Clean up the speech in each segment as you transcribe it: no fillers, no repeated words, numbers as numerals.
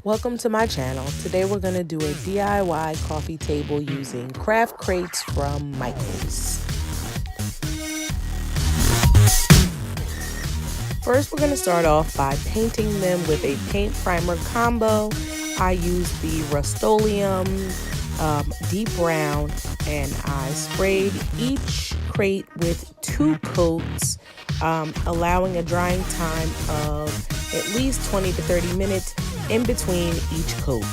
Welcome to my channel. Today we're going to do a DIY coffee table using craft crates from Michaels. First we're going to start off by painting them with a paint primer combo. I used the Rust-Oleum deep brown and I sprayed each crate with 2 coats, allowing a drying time of at least 20 to 30 minutes in between each coat.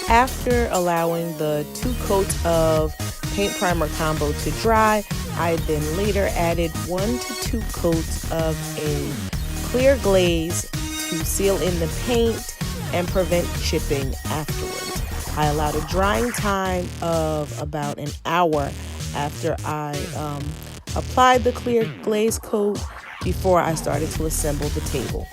After allowing the 2 coats of paint primer combo to dry, I then later added 1 to 2 coats of a clear glaze to seal in the paint and prevent chipping afterwards. I allowed a drying time of about an hour after I applied the clear glaze coat before I started to assemble the table.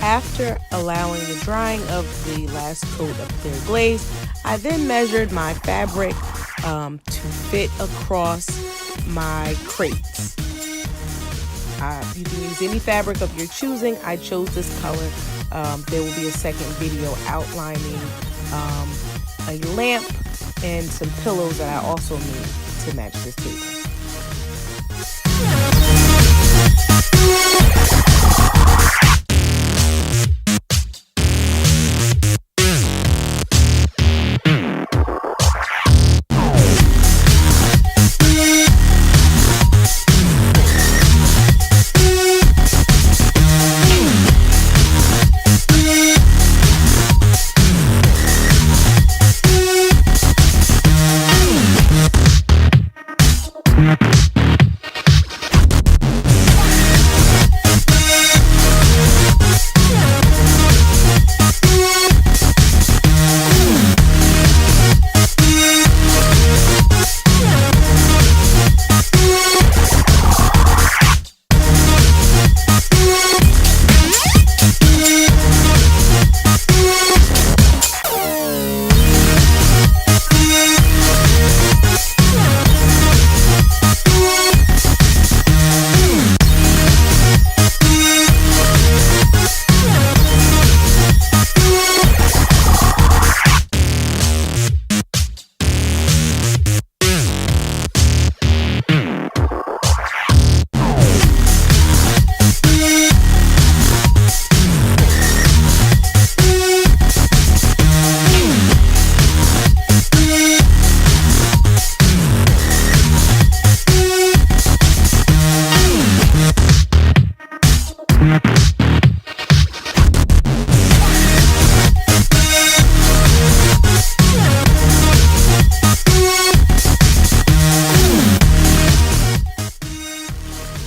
After allowing the drying of the last coat of clear glaze, I then measured my fabric to fit across my crates. You can use any fabric of your choosing. I chose this color. There will be a second video outlining a lamp and some pillows that I also need to match this table.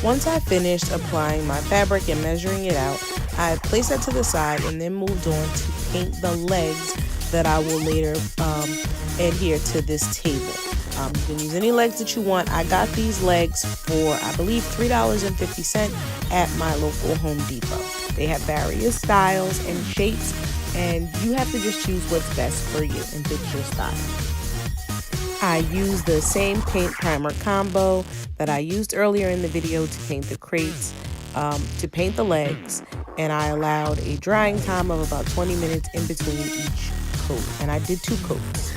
Once I finished applying my fabric and measuring it out, I placed that to the side and then moved on to paint the legs that I will later adhere to this table. You can use any legs that you want. I got these legs for, I believe, $3.50 at my local Home Depot. They have various styles and shapes, and you have to just choose what's best for you and fit your style. I used the same paint primer combo that I used earlier in the video to paint the crates, to paint the legs, and I allowed a drying time of about 20 minutes in between each coat, and I did 2 coats.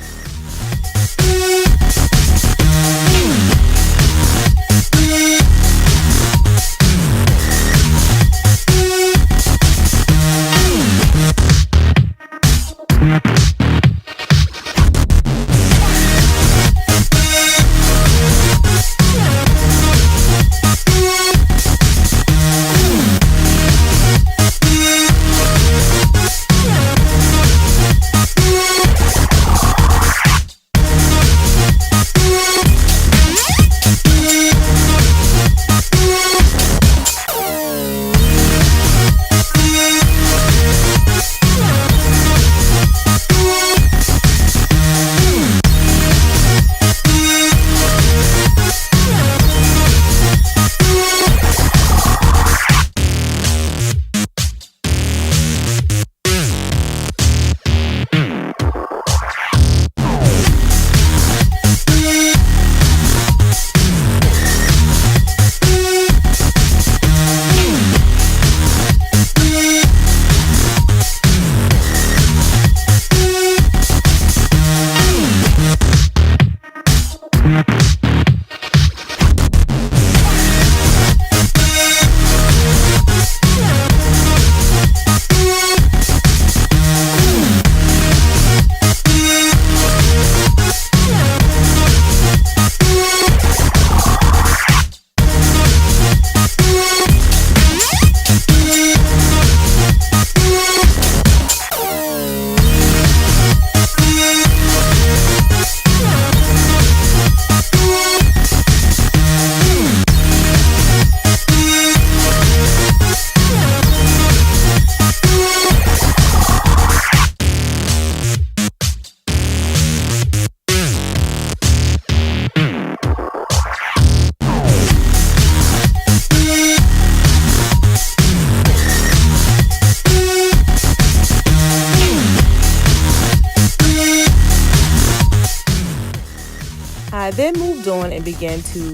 I then moved on and began to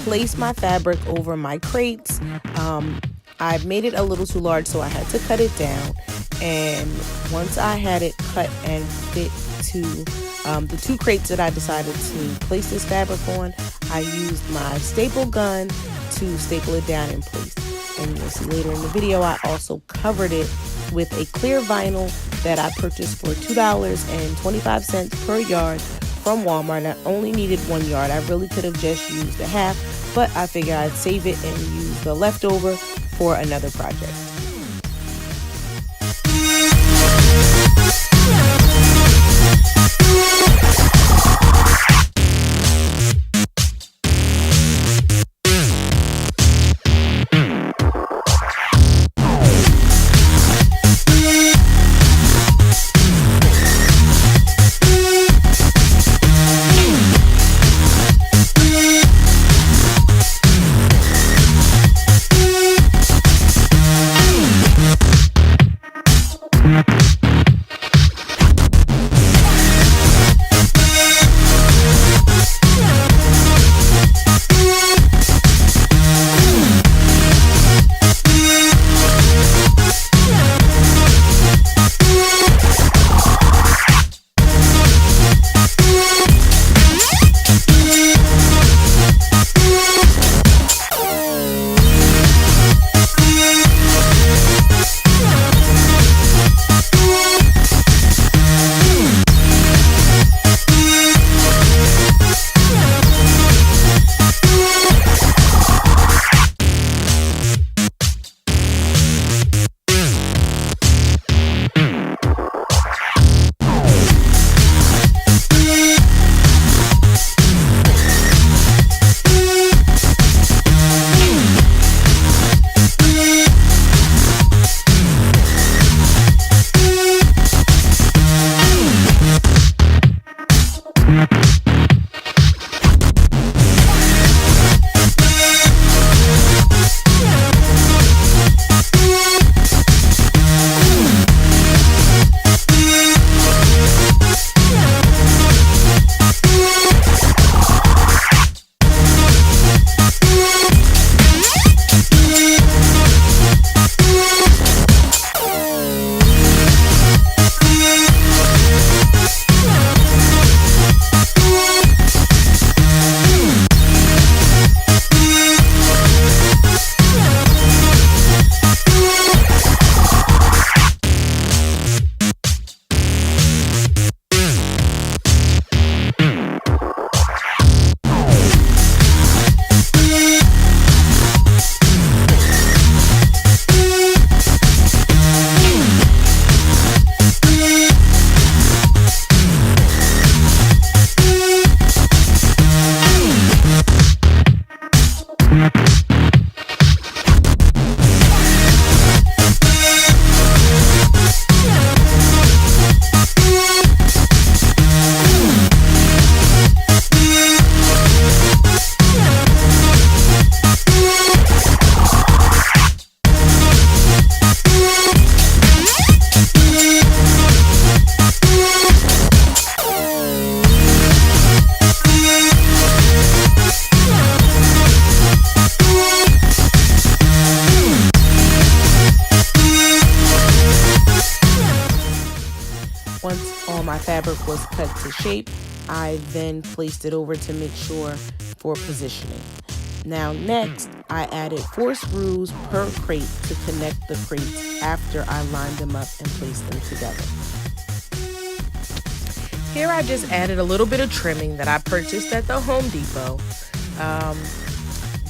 place my fabric over my crates. I made it a little too large, so I had to cut it down. And once I had it cut and fit to the 2 crates that I decided to place this fabric on, I used my staple gun to staple it down in place. And you'll see later in the video, I also covered it with a clear vinyl that I purchased for $2.25 per yard from Walmart. I only needed 1 yard. I really could have just used a half, but I figured I'd save it and use the leftover for another project. Once all my fabric was cut to shape, I then placed it over to make sure for positioning. Now next, I added 4 screws per crate to connect the crates after I lined them up and placed them together. Here I just added a little bit of trimming that I purchased at the Home Depot.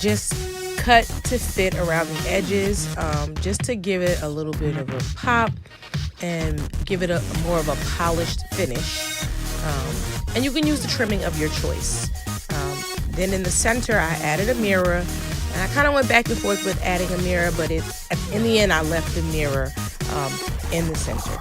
Just cut to fit around the edges, just to give it a little bit of a pop and give it a more of a polished finish. And you can use the trimming of your choice. Then in the center, I added a mirror, and I kind of went back and forth with adding a mirror, but in the end, I left the mirror in the center.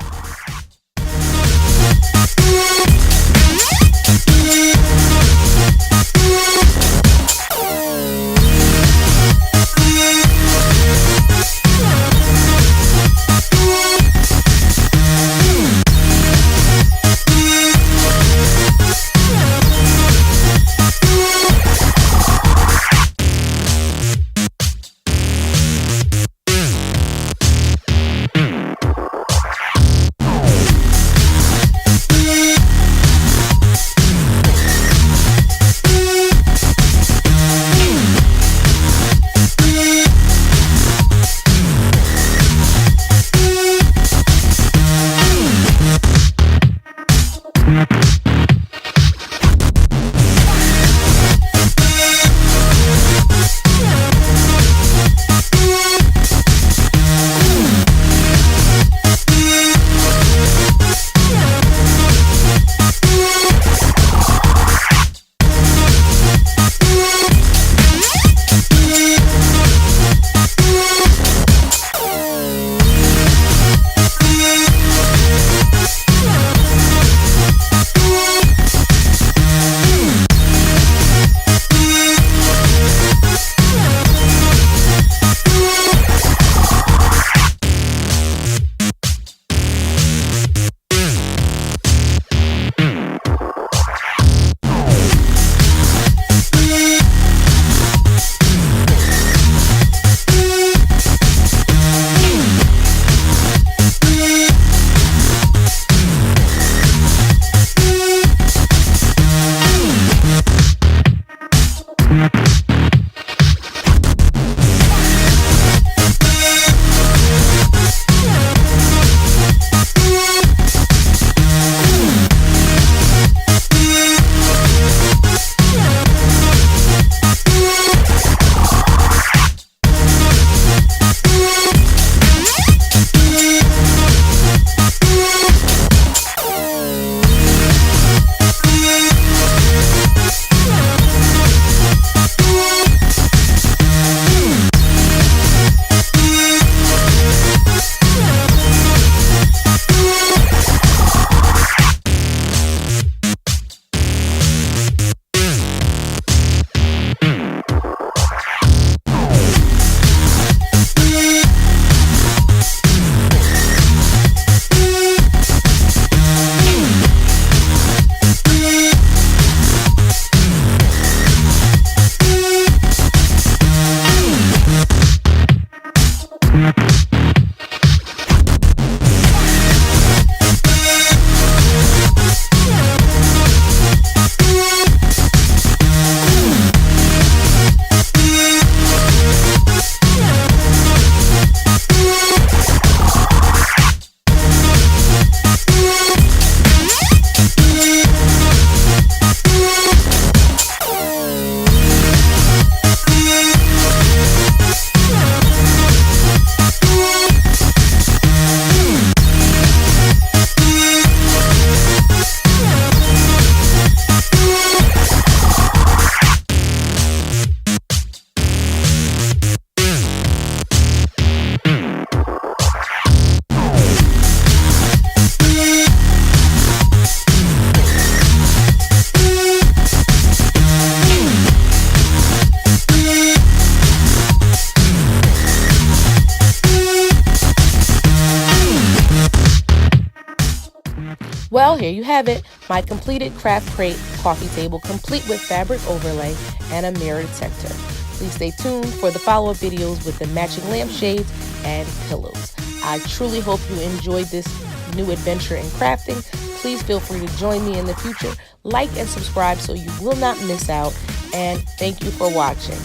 here you have it, my completed Craft Crate coffee table, complete with fabric overlay and a mirror detector. Please stay tuned for the follow-up videos with the matching lampshades and pillows. I truly hope you enjoyed this new adventure in crafting. Please feel free to join me in the future. Like and subscribe so you will not miss out. And thank you for watching.